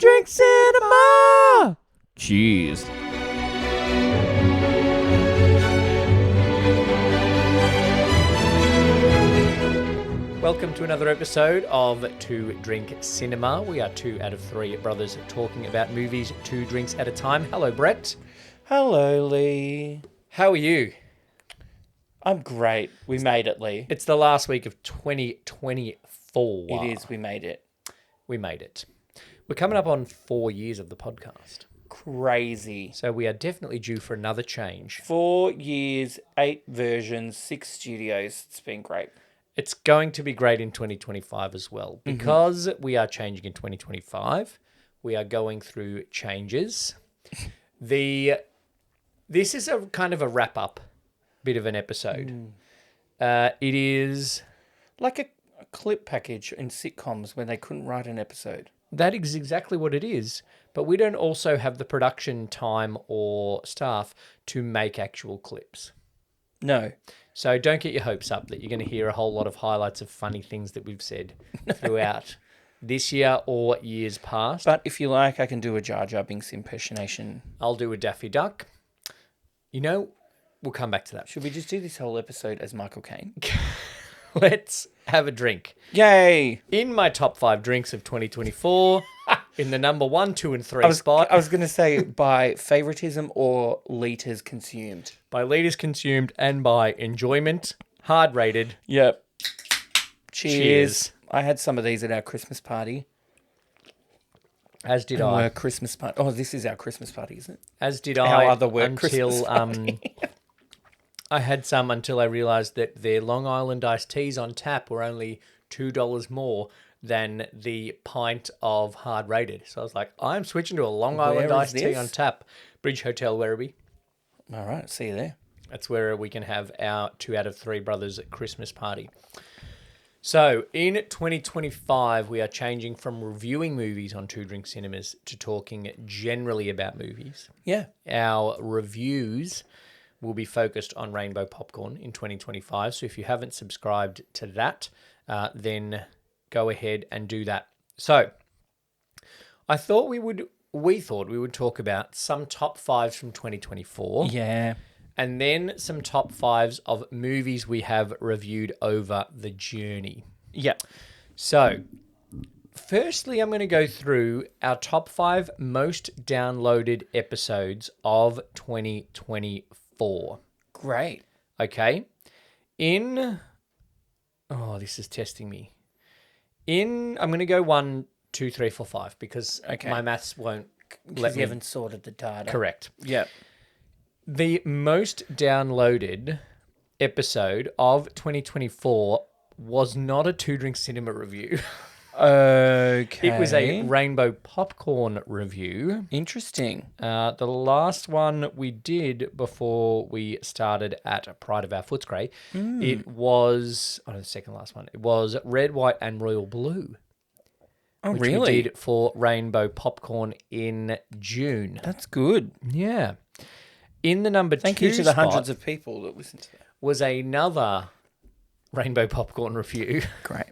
Drink Cinema! Cheers. Welcome to another episode of Two Drink Cinema. We are 2 out of 3 brothers talking about movies 2 drinks at a time. Hello, Brett. Hello, Lee. How are you? I'm great. We made it, Lee. It's the last week of 2024. It is. We made it. We made it. We're coming up on 4 years of the podcast. Crazy. So we are definitely due for another change. 4 years, 8 versions, 6 studios. It's been great. It's going to be great in 2025 as well. Because we are changing in 2025, we are going through changes. This is a kind of a wrap-up bit of an episode. It is... Like a clip package in sitcoms when they couldn't write an episode. That is exactly what it is. But we don't also have the production time or staff to make actual clips. No. So don't get your hopes up that you're going to hear a whole lot of highlights of funny things that we've said throughout this year or years past. But if you like, I can do a Jar Jar Binks impersonation. I'll do a Daffy Duck. You know, we'll come back to that. Should we just do this whole episode as Michael Caine? Let's have a drink. Yay! In my top 5 drinks of 2024, in the number 1, 2, and 3 spot. I was going to say by favoritism or litres consumed. By liters consumed and by enjoyment, hard rated. Yep. Cheers. I had some of these at our Christmas party. As did Our I. Christmas party. Oh, this is our Christmas party, isn't it? As did Our I. other work until Christmas party. I had some until I realised that their Long Island iced teas on tap were only $2 more than the pint of hard rated. So I was like, I'm switching to a Long Island Where is iced tea this? on tap. Bridge Hotel Werribee. All right, see you there. That's where we can have our 2 out of 3 brothers Christmas party. So in 2025, we are changing from reviewing movies on Two Drink Cinemas to talking generally about movies. Yeah. Our reviews will be focused on Rainbow Popcorn in 2025. So if you haven't subscribed to that, then go ahead and do that. So I thought we thought we would talk about some top 5s from 2024. Yeah. And then some top 5s of movies we have reviewed over the journey. Yeah. So, firstly, I'm going to go through our top 5 most downloaded episodes of 2024. Great. Okay? Oh, this is testing me. I'm going to go 1, 2, 3, 4, 5 because my maths won't let Because me. you haven't sorted the data. Correct. Yeah. The most downloaded episode of 2024 was not a Two Drink Cinema review. Okay. It was a Rainbow Popcorn review. Interesting. The last one we did before we started at Pride of Our Footscray, it was, the second last one, it was Red, White and Royal Blue. Oh, which really? we did for Rainbow Popcorn in June. That's good. Yeah. In the number 2 Thank you to the spot hundreds of people that listened to that. was another Rainbow Popcorn review. Great.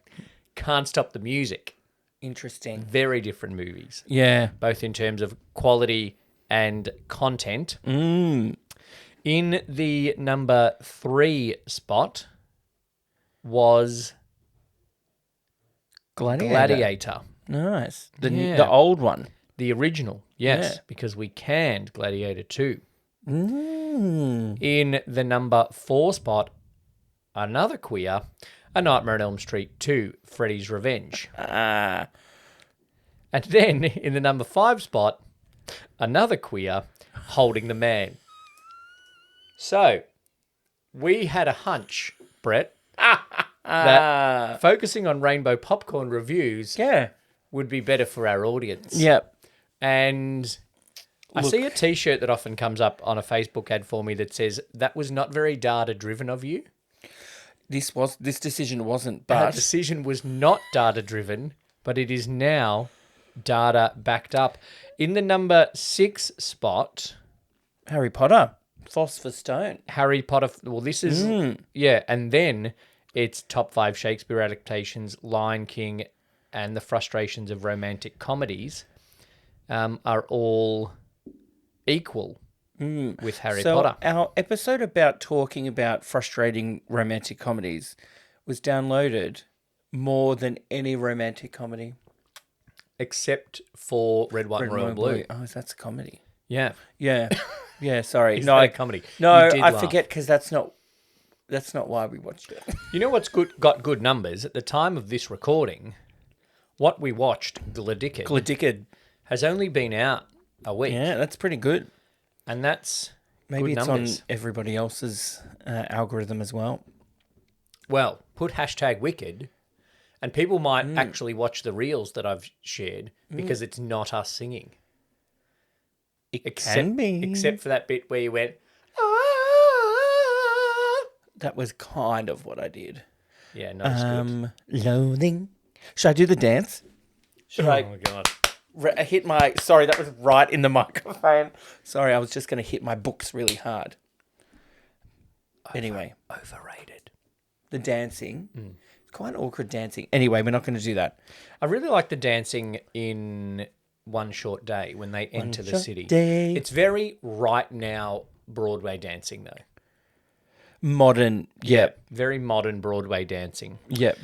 Can't Stop the Music. Interesting. Very different movies, Yeah. both in terms of quality and content. In the number 3 spot was Gladiator. Nice. The Yeah. the old one. The original, yes, Yeah. because we canned Gladiator 2. Mm. In the number 4 spot, another queer, A Nightmare on Elm Street 2, Freddy's Revenge. Ah. And then in the number 5 spot, another queer, Holding the Man. So, we had a hunch, Brett, that focusing on Rainbow Popcorn reviews Yeah. would be better for our audience. Yep. And I see a T-shirt that often comes up on a Facebook ad for me that says, that was not very data-driven of you. This decision wasn't, Our but decision was not data-driven, but it is now data-backed up. In the number 6 spot, Harry Potter, Philosopher's Stone. Harry Potter. Well, this is... Yeah, and then it's top 5 Shakespeare adaptations, Lion King, and The Frustrations of Romantic Comedies. are all equal with Harry So Potter. our episode about talking about frustrating romantic comedies was downloaded more than any romantic comedy. Except for Red, White, and Royal Blue. Oh, that's a comedy. Yeah. Yeah. Yeah, sorry. Is No, that a comedy? No, You did I laugh. forget because that's not why we watched it. You know what's got good numbers? At the time of this recording, what we watched, Gladickard, Gladickard. has only been out a week. Yeah, that's pretty good. And that's Maybe good it's numbers. on everybody else's algorithm as well. Well, put hashtag Wicked, and people might actually watch the reels that I've shared because it's not us singing. It can be. Except for that bit where you went, That was kind of what I did. yeah, not as good. Loathing. Should I do the dance? Should Oh I my God. hit my... Sorry, that was right in the microphone. Sorry, I was just going to hit my books really hard. Anyway, Overrated. the dancing. It's quite awkward dancing. Anyway, we're not going to do that. I really like the dancing in One Short Day when they enter the Short city. Day. It's very right now Broadway dancing, though. Modern. Yep. Very modern Broadway dancing. Yep.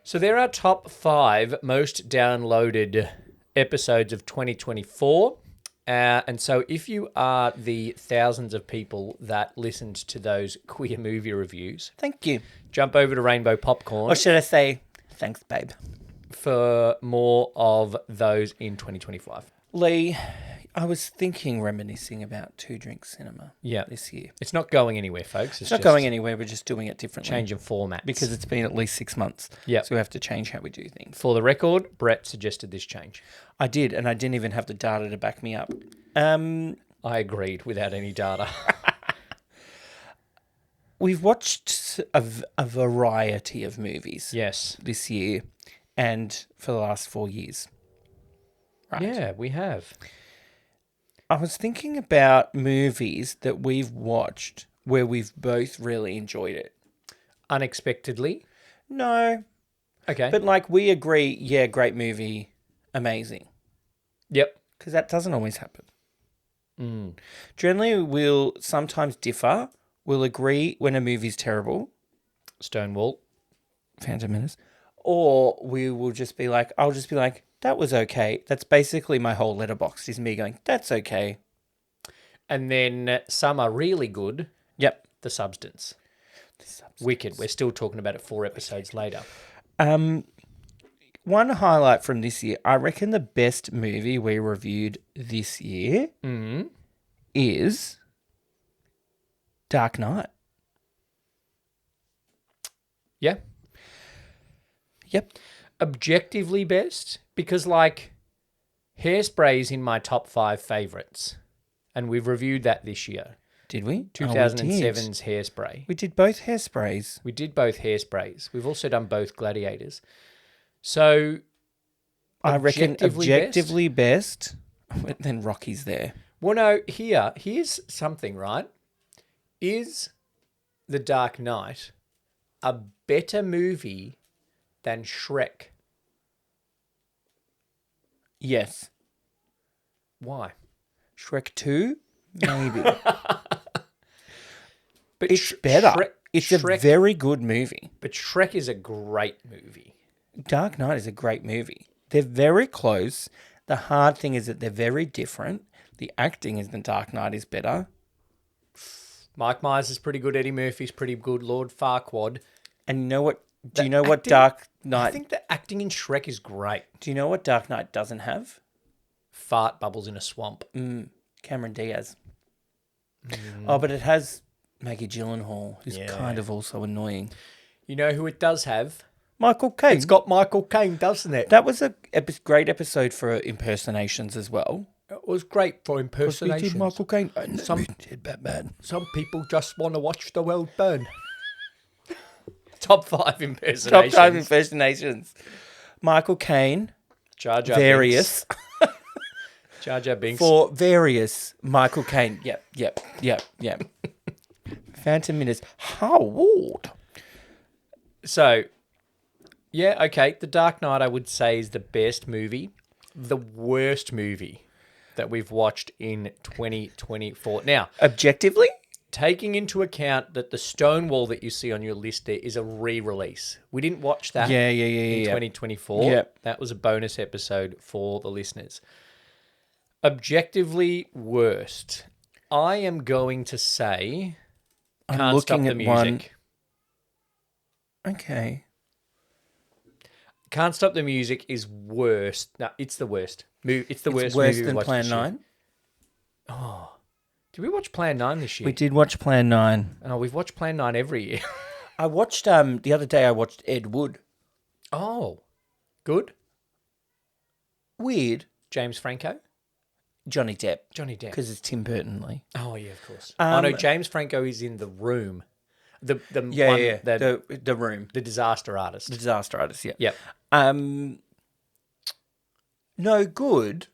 So there are top 5 most downloaded episodes of 2024. And so if you are the thousands of people that listened to those queer movie reviews, Thank you. jump over to Rainbow Popcorn Or should I say, thanks, babe. for more of those in 2025. Lee, I was reminiscing about Two Drink Cinema Yeah. this year. It's not going anywhere, folks. It's not going anywhere. We're just doing it differently. Changing formats. Because it's been at least 6 months. Yep. So we have to change how we do things. For the record, Brett suggested this change. I did, and I didn't even have the data to back me up. I agreed without any data. We've watched a variety of movies Yes. this year and for the last 4 years. Right. Yeah, we have. I was thinking about movies that we've watched where we've both really enjoyed it. Unexpectedly. No, Okay. but like we agree, yeah, great movie, amazing. Yep. Because that doesn't always happen. Generally, we'll sometimes differ. We'll agree when a movie's terrible, Stonewall. Phantom Menace, or we will just be like, I'll just be like, that was okay. That's basically my whole letterbox is me going, that's okay. And then some are really good. Yep. The Substance. Wicked. We're still talking about it 4 episodes later. One highlight from this year, I reckon the best movie we reviewed this year is Dark Knight. Yeah. Yep. Objectively best because, like, Hairspray is in my top 5 favourites. And we've reviewed that this year. Did we? 2007's Hairspray. We did both Hairsprays. We did both Hairsprays. We've also done both Gladiators. So, I reckon objectively objectively best. Then Rocky's there. well, no, here's something, right? Is The Dark Knight a better movie than Shrek? Yes. Why? Shrek 2? Maybe. But It's better. It's a Shrek, very good movie. but Shrek is a great movie. Dark Knight is a great movie. They're very close. The hard thing is that they're very different. The acting in The Dark Knight is better. Mike Myers is pretty good. Eddie Murphy's pretty good. Lord Farquaad. And you know what? Do you The know what acting- Dark I Knight? think the acting in Shrek is great. Do you know what Dark Knight doesn't have? Fart bubbles in a swamp. Cameron Diaz. Oh, but it has Maggie Gyllenhaal, who's Yeah. kind of also annoying. You know who it does have? Michael Caine. It's got Michael Caine, doesn't it? That was a great episode for impersonations as well. It was great for We impersonations. did Michael Caine. And Some- we did Batman. Some people just want to watch the world burn. Top 5 impersonations. Top 5 impersonations. Michael Caine, Jar Jar various. Binks. Jar Jar Binks. For various Michael Caine. Yep. Phantom Menace. Howard. So, yeah, okay. The Dark Knight, I would say, is the best movie. The worst movie that we've watched in 2024. Now, Objectively? taking into account that the Stonewall that you see on your list there is a re-release. We didn't watch that Yeah. in 2024. Yep. That was a bonus episode for the listeners. Objectively worst. I am going to say Can't Stop the Music. Okay. Can't Stop the Music is worst. No, it's the worst. It's the worst Worse movie we than watched Plan this year. 9? Did we watch Plan 9 this year? We did watch Plan 9. Oh, we've watched Plan 9 every year. I watched, the other day I watched Ed Wood. Oh, good. Weird. James Franco? Johnny Depp. Johnny Depp. Because it's Tim Burton Lee. Oh, yeah, of course. I know James Franco is in The Room. The Room. The disaster artist. The disaster artist, yeah. Yep. No, good.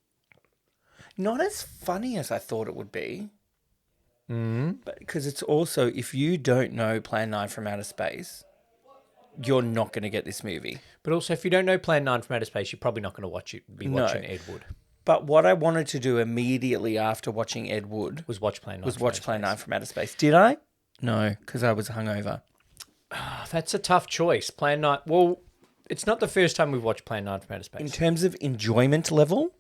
Not as funny as I thought it would be. But because it's also, if you don't know Plan 9 from Outer Space, you're not going to get this movie. But also, if you don't know Plan 9 from Outer Space, you're probably not going to watching Ed Wood. But what I wanted to do immediately after watching Ed Wood Was watch Plan 9 was from watch Outer Plan Space. 9 from Outer Space. Did I? No, because I was hungover. Oh, that's a tough choice. Plan 9. Well, it's not the first time we've watched Plan 9 from Outer Space. In terms of enjoyment level,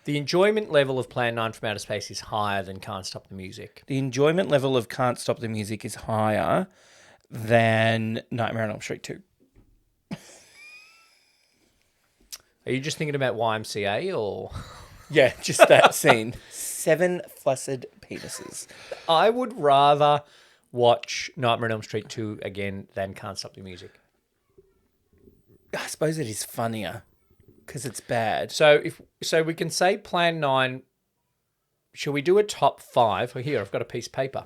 The enjoyment level of Plan 9 from Outer Space is higher than Can't Stop the Music. the enjoyment level of Can't Stop the Music is higher than Nightmare on Elm Street 2. Are you just thinking about YMCA or... Yeah, just that scene. 7 flaccid penises. I would rather watch Nightmare on Elm Street 2 again than Can't Stop the Music. I suppose it is funnier because it's bad. So we can say Plan 9. Shall we do a top 5? Oh, here, I've got a piece of paper.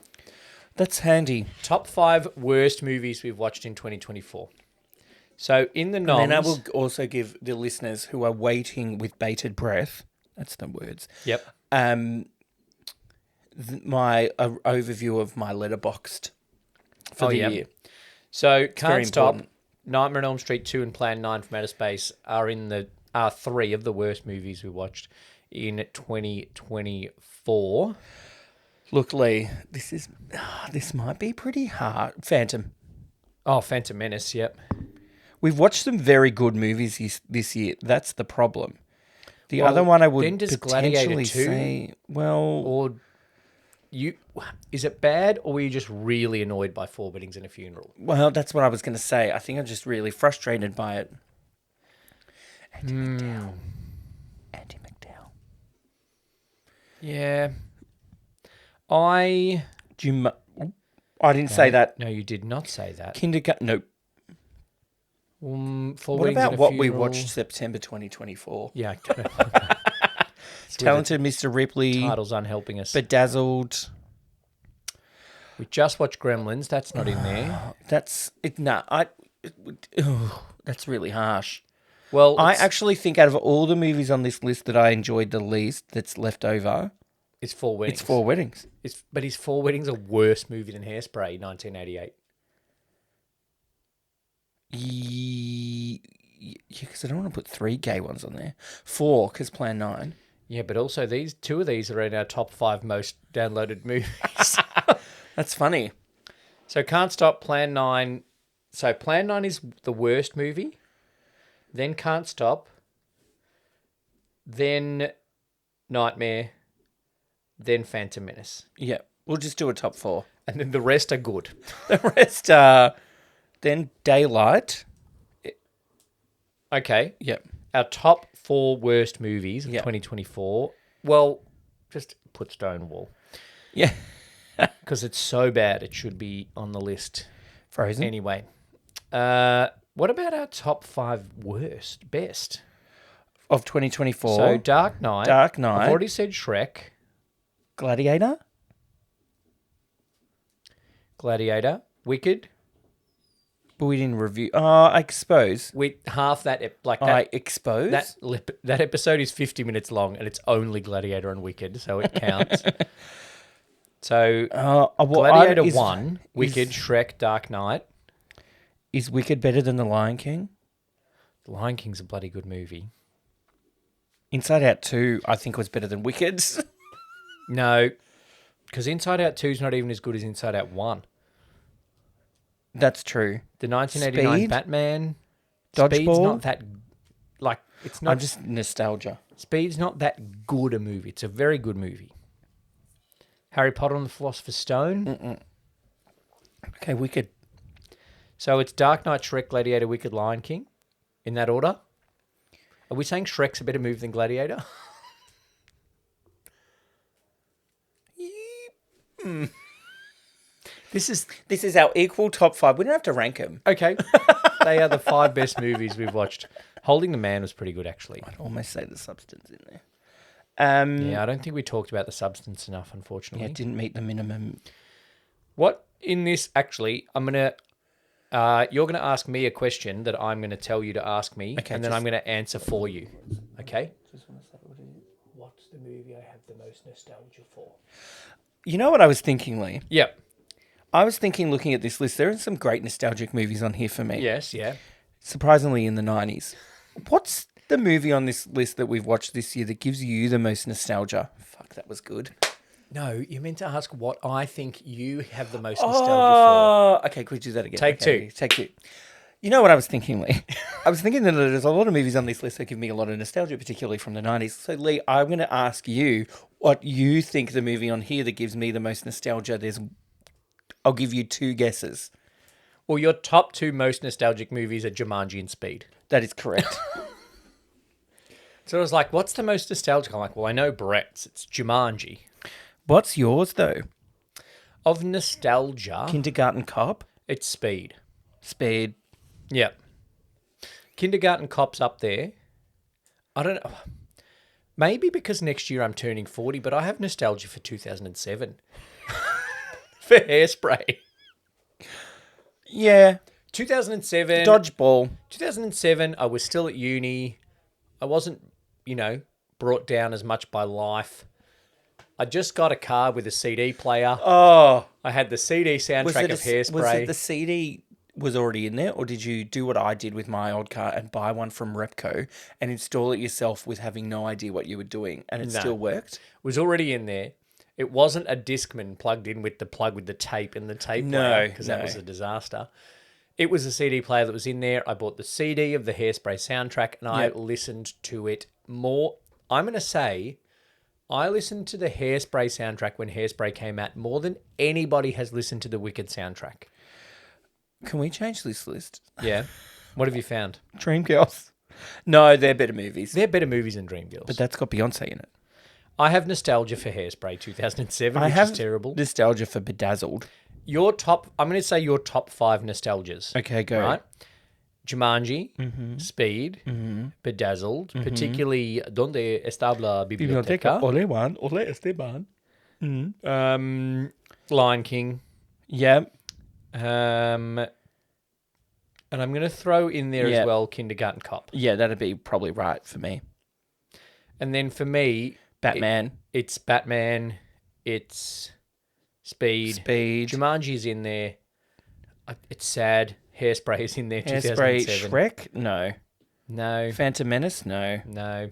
That's handy. Top 5 worst movies we've watched in 2024. So in the noms... And then I will also give the listeners who are waiting with bated breath, that's the words, Yep. my overview of my letterboxed for the year. So Can't very Stop, important. Nightmare on Elm Street 2 and Plan 9 from Outer Space are 3 of the worst movies we watched in 2024. Look, Lee, this might be pretty hard. Phantom. Oh, Phantom Menace, yep. We've watched some very good movies this year. That's the problem. The Well, other one I would then does Gladiator potentially 2 say, well, Or is it bad, or were you just really annoyed by 4 Weddings and a Funeral? that's what I was going to say. I think I'm just really frustrated by it. Andy McDowell. Yeah. I I didn't say that. No, you did not say that. Kindergarten. No. 4 What Weddings about and a what we Funeral. watched September 2024? Yeah. Talented Mr. Ripley, Titles unhelping us. Bedazzled. We just watched Gremlins. That's not in there. That's it. Nah, that's really harsh. Well, I actually think out of all the movies on this list that I enjoyed the least, that's left over, it's 4 Weddings. it's 4 Weddings. But is 4 Weddings a worse movie than Hairspray, 1988? Yeah, because I don't want to put 3 gay ones on there. 4, because Plan 9. Yeah, but also 2 of these are in our top 5 most downloaded movies. That's funny. So Can't Stop, Plan 9. So Plan 9 is the worst movie. Then Can't Stop. Then Nightmare. Then Phantom Menace. Yeah, we'll just do a top 4. And then the rest are good. The rest are then Daylight. Okay. Yep. Our top 4 worst movies of Yep. 2024. Well, just put Stonewall. Yeah. Because it's so bad, it should be on the list. Frozen. Anyway. What about our top 5 best? Of 2024. So Dark Knight. Dark Knight. I've already said Shrek. Gladiator. Gladiator. Wicked. But we didn't review. I suppose. Half that, I expose. that episode is 50 minutes long, and it's only Gladiator and Wicked, so it counts. So Gladiator 1, Wicked, Shrek, Dark Knight. Is Wicked better than The Lion King? The Lion King's a bloody good movie. Inside Out 2, I think, was better than Wicked. No, because Inside Out 2 is not even as good as Inside Out 1. That's true. The 1989 Speed? Batman. Dodgeball? Speed's not that... Like, it's not... I'm just nostalgia. Speed's not that good a movie. It's a very good movie. Harry Potter and the Philosopher's Stone. Okay, Wicked. So it's Dark Knight, Shrek, Gladiator, Wicked, Lion King. In that order. Are we saying Shrek's a better movie than Gladiator? This is our equal top 5. We don't have to rank them. okay. They are the 5 best movies we've watched. Holding the Man was pretty good, actually. I'd almost say The Substance in there. Yeah, I don't think we talked about The Substance enough, unfortunately. Yeah, it didn't meet the minimum. What in this, actually, you're going to ask me a question that I'm going to tell you to ask me, Okay, and then I'm going to answer for you. Okay? What's the movie I have the most nostalgia for? You know what I was thinking, Lee? Yep. I was thinking, looking at this list, there are some great nostalgic movies on here for me. Yes, yeah. Surprisingly, in the 90s. What's the movie on this list that we've watched this year that gives you the most nostalgia? Fuck, that was good. No, you meant to ask what I think you have the most nostalgia Oh, okay, could we do that again? Take two. Take two. You know what I was thinking, Lee? I was thinking that there's a lot of movies on this list that give me a lot of nostalgia, particularly from the 90s. So, Lee, I'm going to ask you what you think the movie on here that gives me the most nostalgia. I'll give you 2 guesses. for. Well, your top 2 most nostalgic movies are Jumanji and Speed. That is correct. So I was like, what's the most nostalgic? I'm like, well, I know Brett's. It's Jumanji. What's yours, though? Of nostalgia, Kindergarten Cop? it's Speed. Speed. Yeah. Kindergarten Cop's up there. I don't know. Maybe because next year I'm turning 40, but I have nostalgia for 2007. For Hairspray. Yeah. 2007. Dodgeball. 2007, I was still at uni. I wasn't, brought down as much by life. I just got a car with a CD player. Oh. I had the CD soundtrack of Hairspray. Was it the CD was already in there, or did you do what I did with my old car and buy one from Repco and install it yourself with having no idea what you were doing, and it still worked? Was already in there. It wasn't a Discman plugged in with the plug with the tape in the tape player, because that was a disaster. It was a CD player that was in there. I bought the CD of the Hairspray soundtrack, and I listened to it more. I'm going to say I listened to the Hairspray soundtrack when Hairspray came out more than anybody has listened to the Wicked soundtrack. Can we change this list? Yeah. What have you found? Dreamgirls. No, they're better movies. They're better movies than Dreamgirls. But that's got Beyonce in it. I have nostalgia for Hairspray 2007, which is terrible. Nostalgia for Bedazzled. I'm going to say your top 5 nostalgias. Okay, go. Right? Jumanji, Speed, Bedazzled, particularly Donde está la biblioteca? Ole Juan, Ole Esteban. Lion King. Yeah. And I'm going to throw in there as well Kindergarten Cop. Yeah, that'd be probably right for me. And then for me... Batman. It's Batman. It's Speed. Jumanji's in there. It's sad. Hairspray is in there. Hairspray. 2007. Shrek? No. No. Phantom Menace? No. No.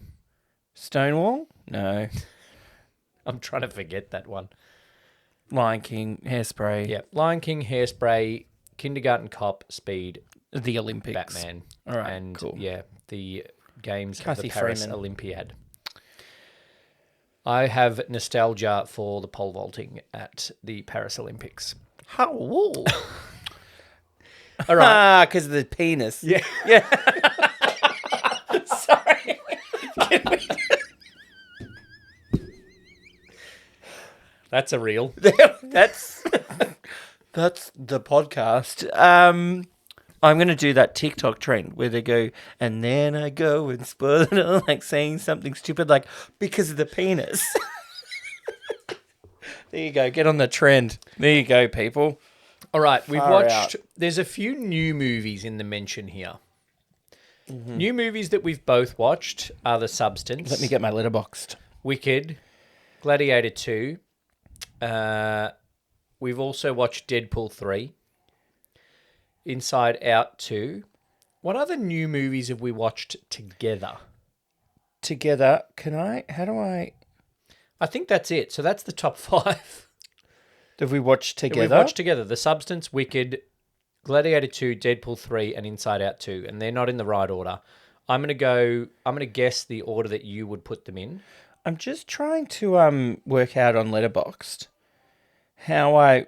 Stonewall? No. I'm trying to forget that one. Lion King, Hairspray. Yeah. Lion King, Hairspray, Kindergarten Cop, Speed. The Olympics. Batman. All right, and cool. Yeah, the games Kathy of the Paris Freeman. Olympiad. I have nostalgia for the pole vaulting at the Paris Olympics. How? All right. Ah, because of the penis. Yeah. Yeah. Sorry. That's a reel. That's the podcast. I'm going to do that TikTok trend where they go, and then I go and spoil it all, like saying something stupid, like, because of the penis. There you go. Get on the trend. There you go, people. All right. We've Far watched... out. There's a few new movies in the mention here. New movies that we've both watched are The Substance. Let me get my letterboxed. Wicked. Gladiator 2. We've also watched Deadpool 3. Inside Out 2. What other new movies have we watched together? together. How do I... I think that's it. So that's the top 5. Did we watch together? We've watched together The Substance, Wicked, Gladiator 2, Deadpool 3, and Inside Out 2, and they're not in the right order. I'm going to guess the order that you would put them in. I'm just trying to work out on Letterboxd how I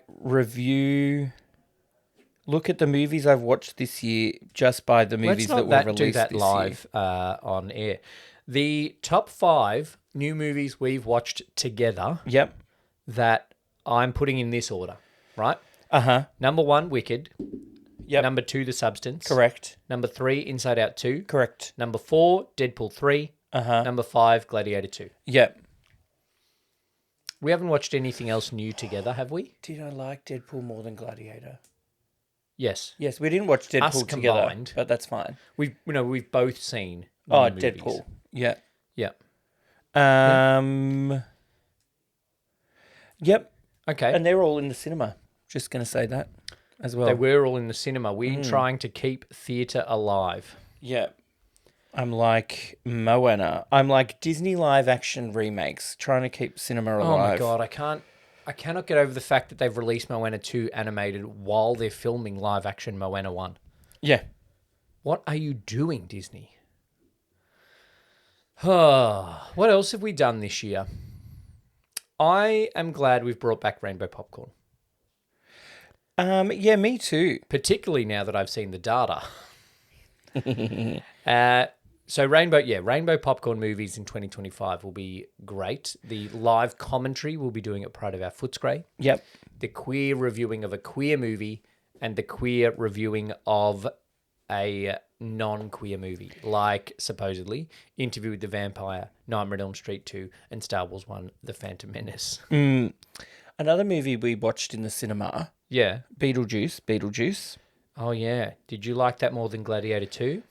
look at the movies I've watched this year just by the movies that were released do that this live on air. The top 5 new movies we've watched together year. Yep. that I'm putting in this order, right? Uh-huh. Number 1, Wicked. Yep. Number 2, The Substance. Correct. Number 3, Inside Out 2. Correct. Number 4, Deadpool 3. Uh-huh. Number 5, Gladiator 2. Yep. We haven't watched anything else new together, have we? Did I like Deadpool more than Gladiator? Yes. Yes, we didn't watch Deadpool Us together, combined. but that's fine. We've both seen Oh, new movies. Deadpool. Yeah. Yeah. Yep. Okay. And they're all in the cinema. Just going to say that as well. They were all in the cinema. We're trying to keep theatre alive. Yeah. I'm like Moana. I'm like Disney live action remakes, trying to keep cinema alive. Oh my God, I cannot get over the fact that they've released Moana 2 animated while they're filming live action Moana 1. Yeah. What are you doing, Disney? What else have we done this year? I am glad we've brought back Rainbow Popcorn. Yeah, me too. Particularly now that I've seen the data. So Rainbow Popcorn movies in 2025 will be great. The live commentary we'll be doing at Pride of Our Footscray. Yep. The queer reviewing of a queer movie and the queer reviewing of a non-queer movie, like supposedly Interview with the Vampire, Nightmare on Elm Street 2, and Star Wars 1, The Phantom Menace. Another movie we watched in the cinema, Yeah. Beetlejuice. Oh, yeah. Did you like that more than Gladiator 2?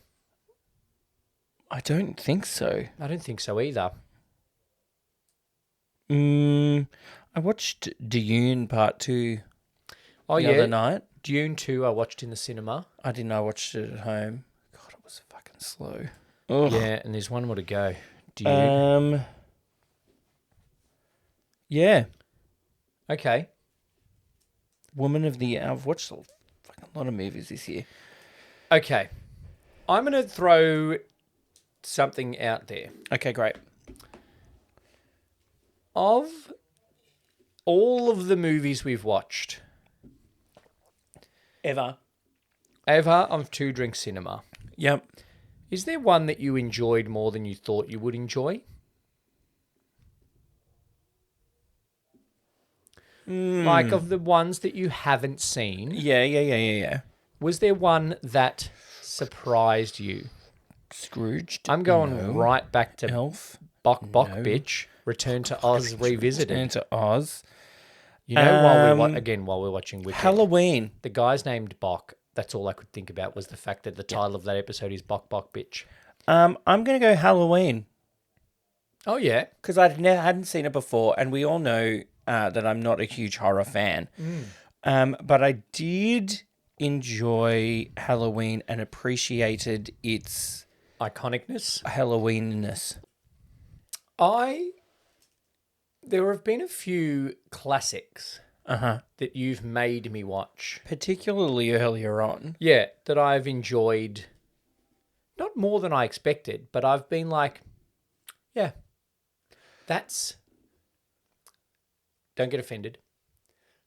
I don't think so. I don't think so either. I watched Dune Part 2 Oh, the yeah. other night. Dune 2 I watched in the cinema. I didn't. I watched it at home. God, it was fucking slow. Ugh. Yeah, and there's one more to go. Dune. Yeah. Okay. Woman of the Year. I've watched a fucking lot of movies this year. Okay. I'm going to throw something out there. Okay, great. Of all of the movies we've watched, Ever of Two Drink Cinema, Yep. is there one that you enjoyed more than you thought you would enjoy? Like of the ones that you haven't seen, Yeah. was there one that surprised you? Scrooged. I'm going No. right back to Elf. Bok No. Bitch, Return to Oz Revisited. Return to Oz. You know, while we're watching Wicked, Halloween. the guy's named Bok. That's all I could think about was the fact that the title of that episode is Bok Bitch. I'm going to go Halloween Oh, yeah. because hadn't seen it before, and we all know that I'm not a huge horror fan. But I did enjoy Halloween and appreciated its Iconicness. Halloweenness. There have been a few classics Uh-huh. that you've made me watch. Particularly earlier on. Yeah, that I've enjoyed. Not more than I expected, but I've been like, yeah, that's... Don't get offended.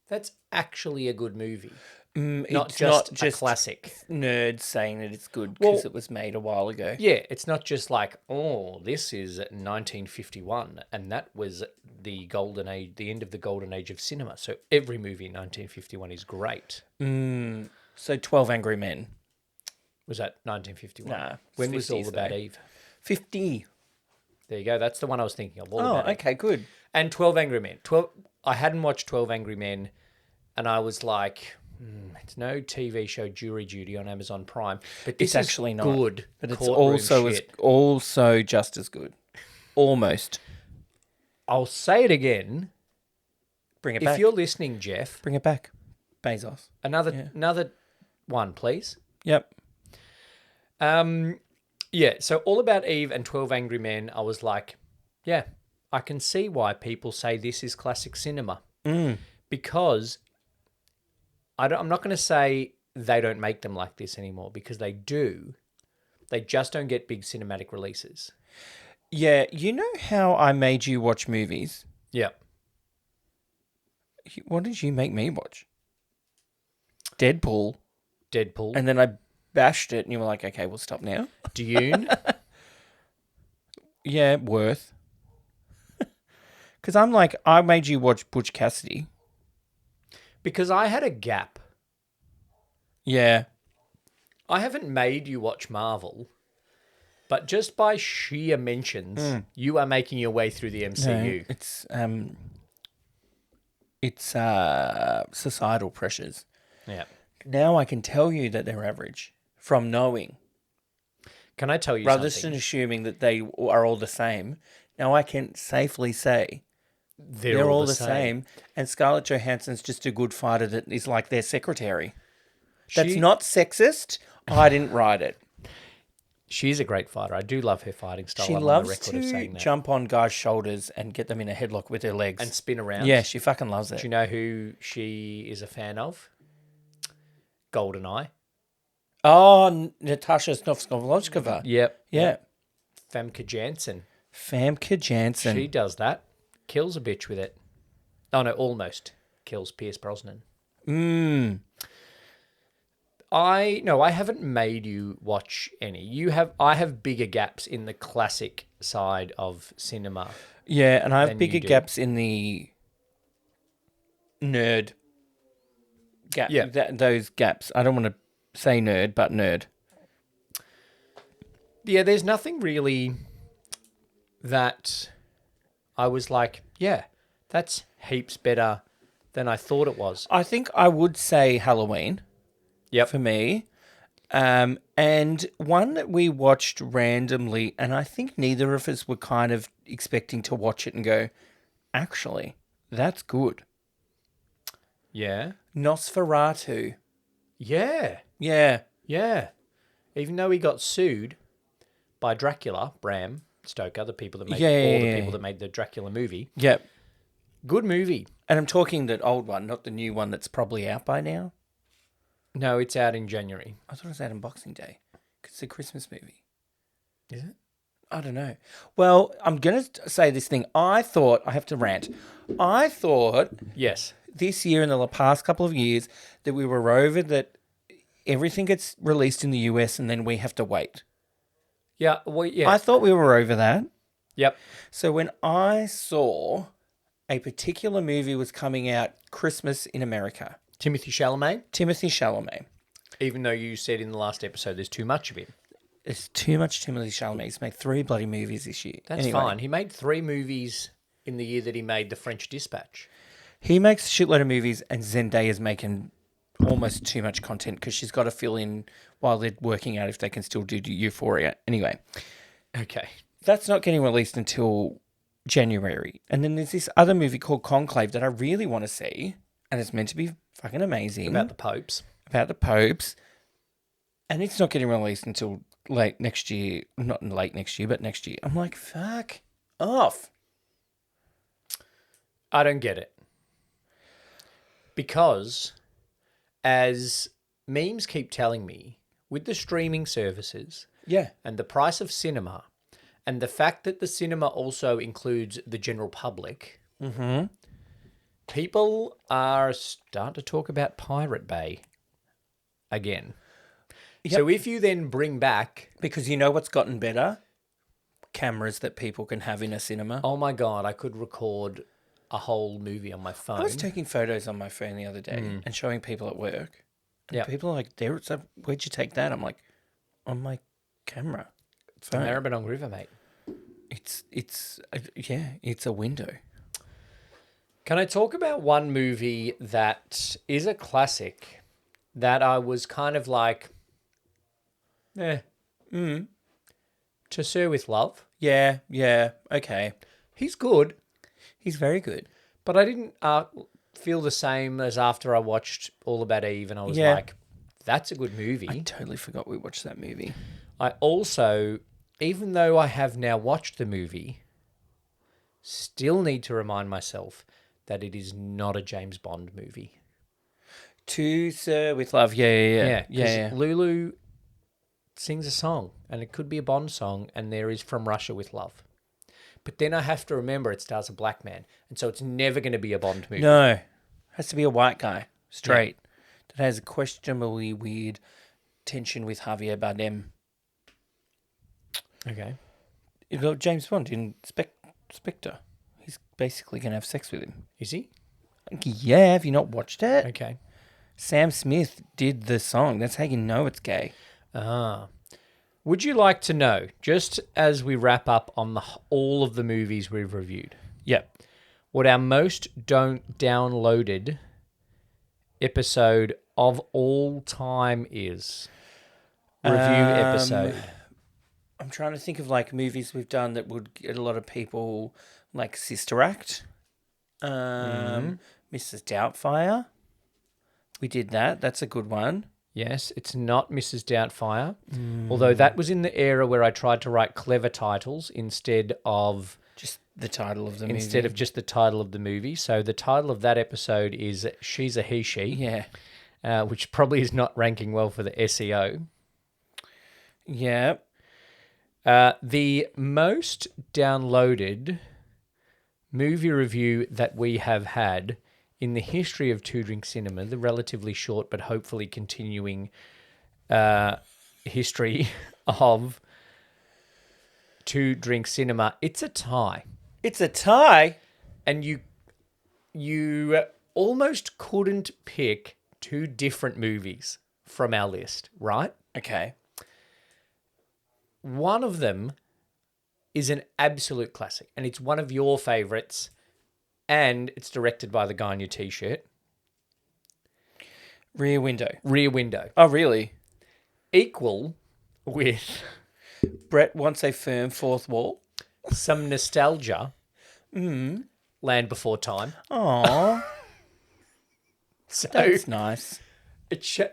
That's actually a good movie. Not It's just not a just classic. nerds saying that it's good because Well- it was made a while ago. Yeah, it's not just like, oh, this is 1951, and that was the golden age, the end of the golden age of cinema. So every movie in 1951 is great. So 12 Angry Men. Was that 1951? Nah, When was All 50s About though. Eve? 50. There you go. That's the one I was thinking of. All Oh, About Eve. okay, good. And 12 Angry Men. I hadn't watched 12 Angry Men, and I was like, it's no TV show Jury Duty on Amazon Prime, but this It's actually is not. good. But it's courtroom also shit. just as good. Almost. I'll say it again. Bring it If back. you're listening, Jeff, Bring it back. Bezos. another one, please. Yep. Yeah, so All About Eve and 12 Angry Men, I was like, yeah, I can see why people say this is classic cinema. Because I'm not going to say they don't make them like this anymore, because they do. They just don't get big cinematic releases. Yeah, you know how I made you watch movies? Yeah. What did you make me watch? Deadpool. Deadpool. And then I bashed it and you were like, okay, we'll stop now. Dune. Yeah, worth. Because I'm like, I made you watch Butch Cassidy. Because I had a gap. Yeah. I haven't made you watch Marvel, but just by sheer mentions, you are making your way through the MCU. No, it's societal pressures. Yeah. Now I can tell you that they're average from knowing. Can I tell you Rather something? than assuming that they are all the same, now I can safely say they're all the same. And Scarlett Johansson's just a good fighter that is like their secretary. That's not sexist. I didn't write it. She's a great fighter. I do love her fighting style. She I'm on loves the record of to saying that. jump on guys' shoulders and get them in a headlock with her legs. And spin around. Yeah, she fucking loves Do it. you know who she is a fan of? GoldenEye. Oh, Natasha Snovskova. Yep. Yeah. Famke Janssen. Famke Janssen. She does that. Kills a bitch with it. Oh, no, almost kills Pierce Brosnan. I haven't made you watch any. I have bigger gaps in the classic side of cinema. Yeah, and I have than bigger you do. gaps in the nerd gap. Yeah. Those gaps. I don't want to say nerd, but nerd. Yeah, there's nothing really that I was like, yeah, that's heaps better than I thought it was. I think I would say Halloween. Yep. For me. And one that we watched randomly, and I think neither of us were kind of expecting to watch it and go, actually, that's good. Yeah. Nosferatu. Yeah. Yeah. Yeah. Even though he got sued by Dracula, Bram Stoker, the people that made people that made the Dracula movie. Yep. Good movie. And I'm talking that old one, not the new one that's probably out by now. No, it's out in January. I thought it was out on Boxing Day. 'Cause it's a Christmas movie. Is it? I don't know. Well, I'm going to say this thing. I have to rant. I thought Yes. this year and the past couple of years that we were over that everything gets released in the US and then we have to wait. Yeah. Well, yeah. I thought we were over that. Yep. So when I saw a particular movie was coming out Christmas in America, Timothy Chalamet, Timothy Chalamet. even though you said in the last episode there's too much of him. It's too much Timothy Chalamet. He's made 3 bloody movies this year. That's Anyway, fine. He made 3 movies in the year that he made The French Dispatch. He makes a shitload of movies and Zendaya's making almost too much content because she's got to fill in while they're working out if they can still do Euphoria. Anyway, Okay. that's not getting released until January. And then there's this other movie called Conclave that I really want to see. And it's meant to be fucking amazing. About the popes. About the popes. And it's not getting released until late next year. Not late next year, but next year. I'm like, fuck off. I don't get it. Because, as memes keep telling me, with the streaming services Yeah. and the price of cinema, and the fact that the cinema also includes the general public, people are starting to talk about Pirate Bay again. Yep. So if you then bring back, Because you know what's gotten better? Cameras that people can have in a cinema. oh my God, I could record a whole movie on my phone. I was taking photos on my phone the other day and showing people at work. And Yeah. people are like, so where'd you take that? I'm like, on my camera. The Maribyrnong River, mate. It's a window. Can I talk about one movie that is a classic that I was kind of like, To Sir with Love. Yeah, okay. He's good, He's very good. but I didn't feel the same as after I watched All About Eve, and I was Yeah. like, that's a good movie. I totally forgot we watched that movie. I also, even though I have now watched the movie, still need to remind myself that it is not a James Bond movie. To Sir with Love. Yeah. Because Lulu sings a song, and it could be a Bond song, and there is From Russia with Love. But then I have to remember it stars a black man, and so it's never going to be a Bond movie. No. Has to be a white guy. Straight. That has a questionably weird tension with Javier Bardem. Okay. You got James Bond in Spectre. He's basically going to have sex with him. Is he? Yeah, have you not watched it? Okay. Sam Smith did the song. That's how you know it's gay. Ah. Would you like to know, just as we wrap up on all of the movies we've reviewed, Yep. what our most downloaded episode of all time is? Review episode. I'm trying to think of like movies we've done that would get a lot of people, like Sister Act, Mrs. Doubtfire. We did that. That's a good one. Yes, it's not Mrs. Doubtfire, although that was in the era where I tried to write clever titles instead of Just the title of the movie. instead of just the title of the movie. So the title of that episode is She's a He She, Yeah. which probably is not ranking well for the SEO. Yeah. The most downloaded movie review that we have had in the history of Two Drink Cinema, the relatively short but hopefully continuing history of Two Drink Cinema, it's a tie. It's a tie. And you almost couldn't pick two different movies from our list, right? Okay. One of them is an absolute classic, and it's one of your favourites, and it's directed by the guy on your T-shirt. Rear Window. Rear Window. Oh, really? Equal with Brett wants a firm fourth wall. some nostalgia, Land Before Time. Aww. So That's nice.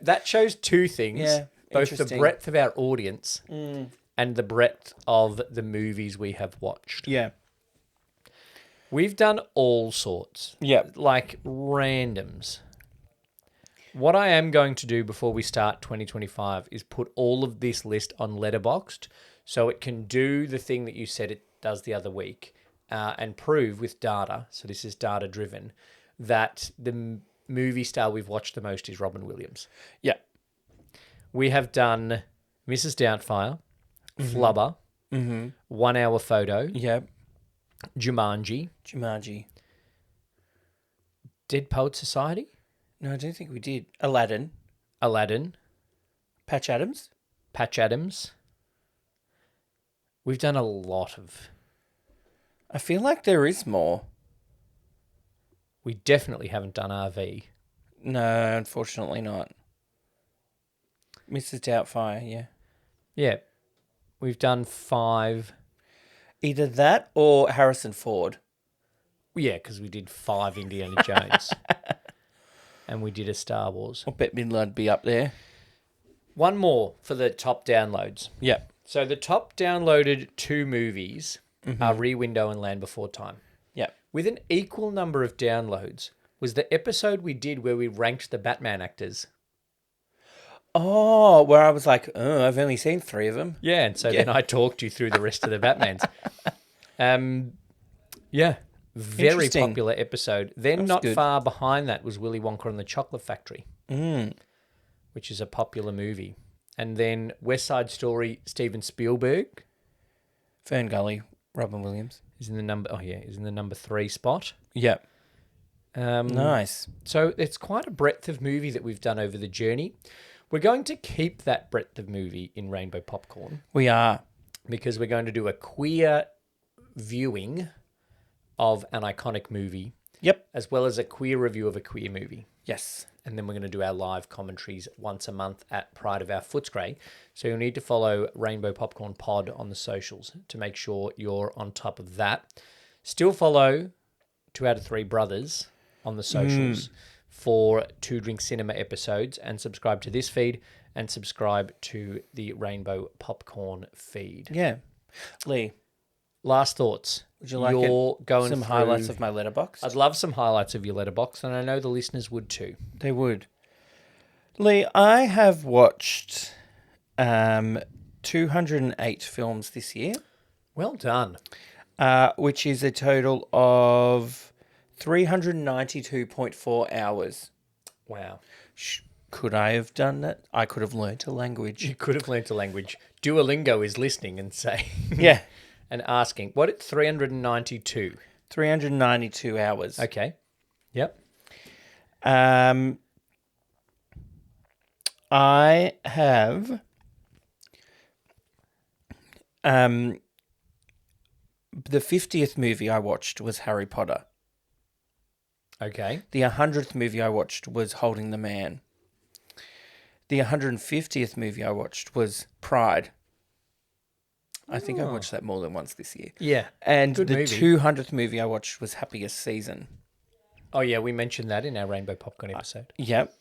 that shows two things. Yeah, Both the interesting. breadth of our audience and the breadth of the movies we have watched. Yeah. We've done all sorts. Yeah. Like randoms. What I am going to do before we start 2025 is put all of this list on Letterboxd so it can do the thing that you said it does the other week and prove with data, so this is data driven, that the movie star we've watched the most is Robin Williams. Yeah. We have done Mrs. Doubtfire, Flubber, 1 Hour Photo, Yeah. Jumanji, Jumanji. Dead Poet Society, No, I don't think we did. Aladdin. Aladdin, Patch Adams. Patch Adams. We've done a lot of... I feel like there is more. We definitely haven't done RV. No, unfortunately not. Mrs. Doubtfire, yeah. Yeah. We've done 5. Either that or Harrison Ford. Yeah, because we did 5 Indiana Jones. And we did a Star Wars. I'll bet Midland'd be up there. One more for the top downloads. Yeah. So the top downloaded 2 movies are Rear Window and Land Before Time. Yeah. With an equal number of downloads was the episode we did where we ranked the Batman actors. Oh, where I was like, oh, I've only seen 3 of them. Yeah, and so then I talked you through the rest of the Batmans. Yeah, very Interesting. popular episode. Then That's not good. far behind that was Willy Wonka and the Chocolate Factory, which is a popular movie. And then West Side Story, Steven Spielberg Fern Gully, Robin Williams. is in the number 3 spot. Yeah. Um, Nice. So it's quite a breadth of movie that we've done over the journey. We're going to keep that breadth of movie in Rainbow Popcorn We are. because we're going to do a queer viewing of an iconic movie, Yep. as well as a queer review of a queer movie. Yes. And then we're going to do our live commentaries once a month at Pride of Our Footscray. So you'll need to follow Rainbow Popcorn Pod on the socials to make sure you're on top of that. Still follow 2 out of 3 Brothers on the socials for Two Drink Cinema episodes and subscribe to this feed and subscribe to the Rainbow Popcorn feed. Yeah. Lee, Last thoughts. would you like going some through highlights of my letterbox? I'd love some highlights of your letterbox, and I know the listeners would too. They would. Lee, I have watched 208 films this year, Well done. which is a total of 392.4 hours. Wow. Could I have done that? I could have learnt a language. You could have learnt a language. Duolingo is listening and saying Yeah, and asking, what at 392? 392 hours. Okay. Yep. I have the 50th movie I watched was Harry Potter. Okay. The 100th movie I watched was Holding the Man. The 150th movie I watched was Pride. I think I watched that more than once this year. Yeah. And Good the movie. 200th movie I watched was Happiest Season. Oh, yeah, we mentioned that in our Rainbow Popcorn episode. Yep.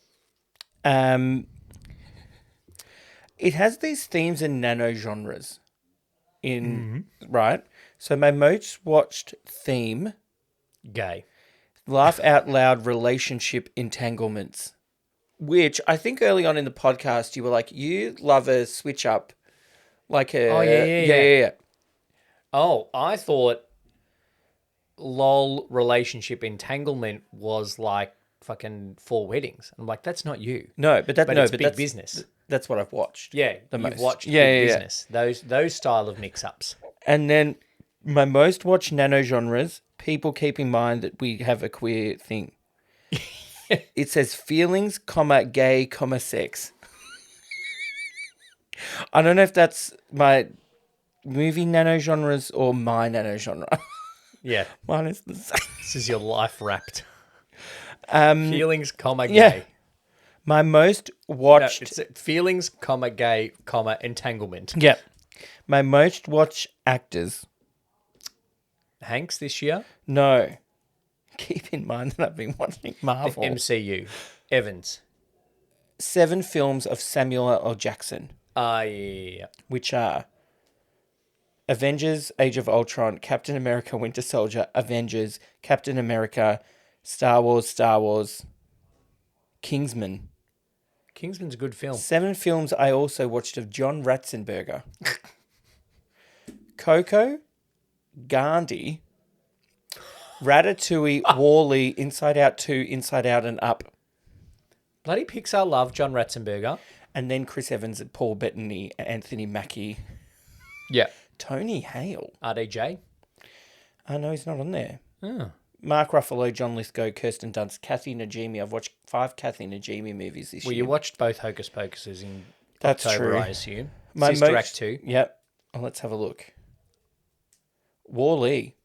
It has these themes and nano genres right? So my most watched theme, Gay. laugh out loud relationship entanglements, which I think early on in the podcast you were like, you love a switch up, like a yeah. Oh, I thought LOL relationship entanglement was like fucking 4 weddings. I'm like, that's not you. No, but It's big that's business. That's what I've watched. Yeah, the you've most. watched Yeah, big yeah, business. Those style of mix-ups. And then my most watched nano genres, people keep in mind that we have a queer thing. It says feelings, gay, sex. I don't know if that's my movie nano genres or my nano genre. Yeah, Mine is the same. this is your life wrapped. Feelings, gay. Yeah. My most No, watched... it's feelings, gay, entanglement. Yeah. My most watched actors. Hanks this year. No. Keep in mind that I've been watching Marvel. MCU. Evans. 7 films of Samuel L. Jackson, Yeah. which are Avengers, Age of Ultron, Captain America, Winter Soldier, Avengers, Captain America, Star Wars, Kingsman. Kingsman's a good film. 7 films I also watched of John Ratzenberger. Coco, Gandhi, Ratatouille, Wall-E, Inside Out 2, Inside Out and Up. Bloody Pixar love John Ratzenberger. And then Chris Evans, Paul Bettany, Anthony Mackie, Yeah. Tony Hale. RDJ. Oh, no, he's not on there. Oh. Mark Ruffalo, John Lithgow, Kirsten Dunst, Kathy Najimy. I've watched 5 Kathy Najimy movies this Well, year. you watched both Hocus Pocuses in That's October, true. I assume. My Sister most- Act 2. Yep. Oh, let's have a look. Wall-E.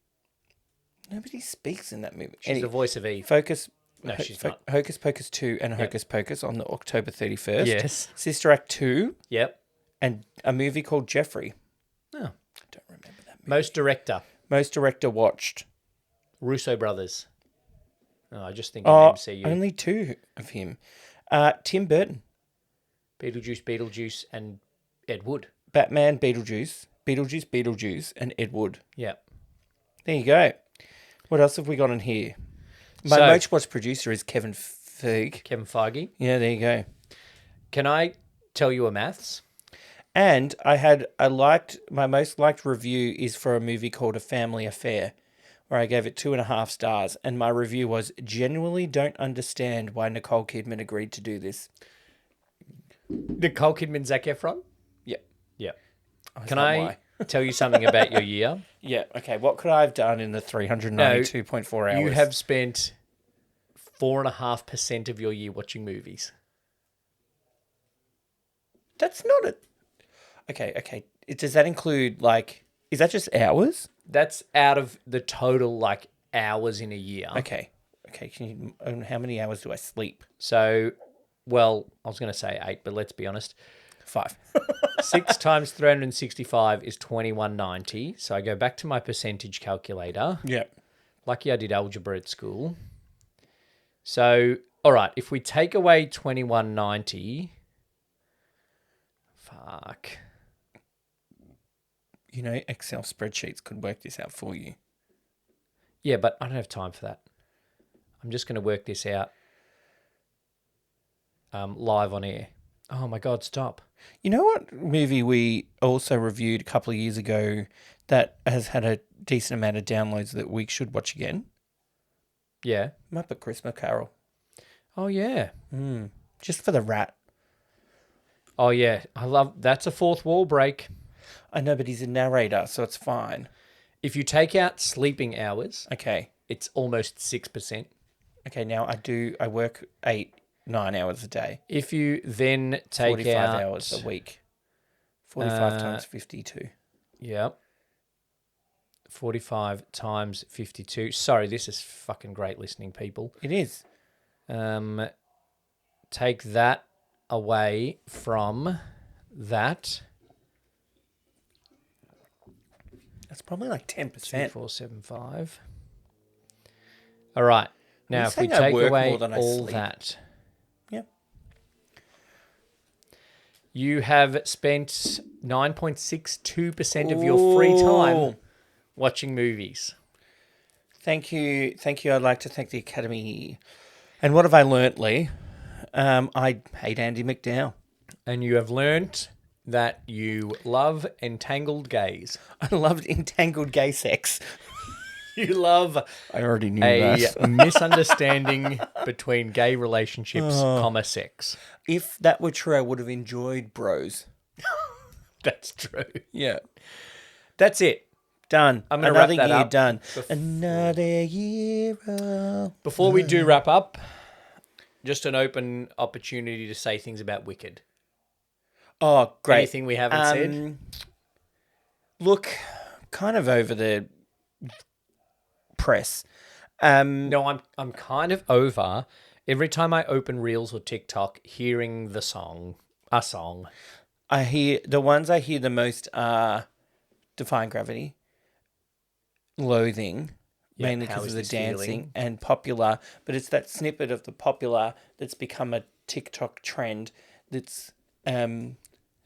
Nobody speaks in that movie. She's the voice of Eve. Focus. No, she's not. Hocus Pocus 2 and Hocus Pocus on the October 31st. Yes. Sister Act 2 Yep. and a movie called Jeffrey. Oh. I don't remember that movie. Most director. Most director watched. Russo brothers. Oh, I just think of MCU. Only 2 of him. Tim Burton. Beetlejuice, and Ed Wood. Batman, Beetlejuice, and Ed Wood. Yep. There you go. What else have we got in here? My So- most watched producer is Kevin Feige. Kevin Feige. Yeah, there you go. Can I tell you a maths? And my most liked review is for a movie called A Family Affair, where I gave it 2.5 stars. And my review was, genuinely don't understand why Nicole Kidman agreed to do this. Nicole Kidman, Zac Efron? Yeah. Yep. Is Can that I why? tell you something about your year? Yeah, okay. What could I have done in the 392.4 hours? You have spent 4.5% of your year watching movies. That's not it. Okay. Does that include, is that just hours? That's out of the total, hours in a year. Okay. How many hours do I sleep? So, well, I was going to say 8, but let's be honest. 5. 6 times 365 is 2190. So I go back to my percentage calculator. Yeah. Lucky I did algebra at school. So, all right, if we take away 2190, Fuck. You know, Excel spreadsheets could work this out for you. Yeah, but I don't have time for that. I'm just going to work this out live on air. Oh my God, stop. You know what movie we also reviewed a couple of years ago that has had a decent amount of downloads that we should watch again? Yeah. Muppet Christmas Carol. Oh, yeah. Just for the rat. Oh, yeah. That's a fourth wall break. I know, but he's a narrator, so it's fine. If you take out sleeping hours, Okay. it's almost 6%. Okay, now I work 8-9 hours a day. If you then take 45 out hours a week. 45 times 52. Yeah. 45 times 52. Sorry, this is fucking great listening, people. It is. Take that away from that. That's probably like 10%. 2475. All right. Now, if we saying I take work away more than I all sleep. that, Yep. you have spent 9.62% of your free time Ooh. watching movies. Thank you. Thank you. I'd like to thank the Academy. And what have I learnt, Lee? I hate Andy McDowell. And you have learnt that you love entangled gays. I loved entangled gay sex. You love I already knew a that. misunderstanding between gay relationships, comma, sex. If that were true, I would have enjoyed Bros. That's true. Yeah. That's it. Done. I'm gonna wrap Another that year up. done. Another year. Before we do wrap up, just an open opportunity to say things about Wicked. Oh, great. Anything we haven't said? Look, kind of over the press. No, I'm kind of over every time I open Reels or TikTok hearing a song. I hear the ones I hear the most are Defying Gravity, Loathing, Yeah, mainly How because Is of the This dancing, Feeling? and Popular. But it's that snippet of the Popular that's become a TikTok trend. That's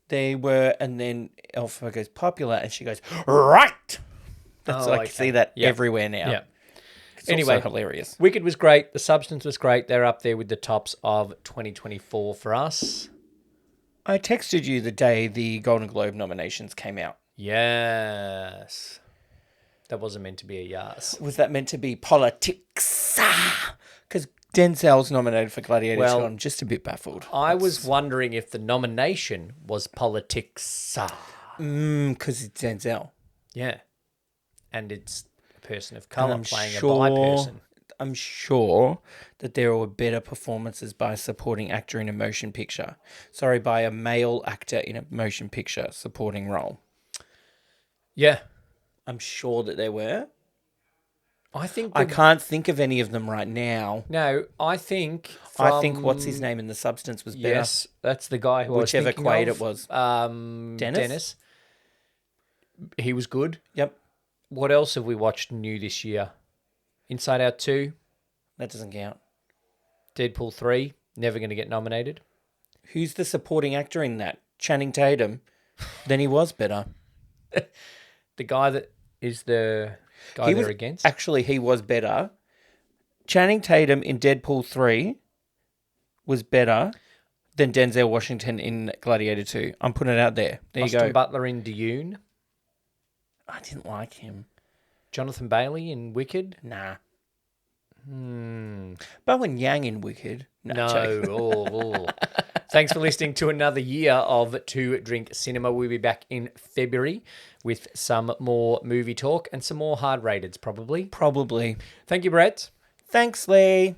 they were, and then Alpha goes Popular, and she goes right. That's Oh, I okay. see that Yeah. everywhere now. Yeah. It's Anyway. also hilarious. Wicked was great. The substance was great. They're up there with the tops of 2024 for us. I texted you the day the Golden Globe nominations came out. Yes. That wasn't meant to be a yes. Was that meant to be politics? Because Denzel's nominated for Gladiator Well, 2. I'm just a bit baffled. I was wondering if the nomination was politics. Because it's Denzel. Yeah. And it's a person of colour I'm playing sure- a bi person. I'm sure that there were better performances by a supporting actor in a motion picture. Sorry, by a male actor in a motion picture supporting role. Yeah. I'm sure that there were. I think... I can't think of any of them right now. No, I think... I think what's his name in The Substance was better. Yes, that's the guy who Whichever I was thinking Quaid of. it was. Dennis. He was good. Yep, What else have we watched new this year? Inside Out 2, that doesn't count. Deadpool 3, never going to get nominated. Who's the supporting actor in that? Channing Tatum. Then he was better. The guy that is the guy they're against. Actually, he was better. Channing Tatum in Deadpool 3 was better than Denzel Washington in Gladiator 2. I'm putting it out there. There Austin you go. Butler in Dune. I didn't like him. Jonathan Bailey in Wicked. Nah. Bowen Yang in Wicked. No. joke. Oh. Thanks for listening to another year of To Drink Cinema. We'll be back in February with some more movie talk and some more hard rateds, probably. Probably. Thank you, Brett. Thanks, Lee.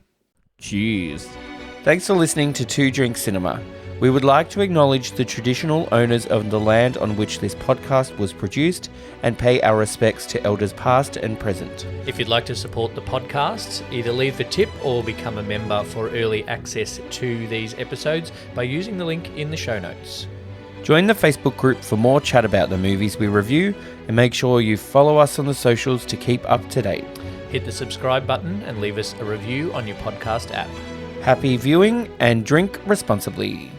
Cheers. Thanks for listening to Two Drink Cinema. We would like to acknowledge the traditional owners of the land on which this podcast was produced and pay our respects to elders past and present. If you'd like to support the podcast, either leave a tip or become a member for early access to these episodes by using the link in the show notes. Join the Facebook group for more chat about the movies we review and make sure you follow us on the socials to keep up to date. Hit the subscribe button and leave us a review on your podcast app. Happy viewing and drink responsibly.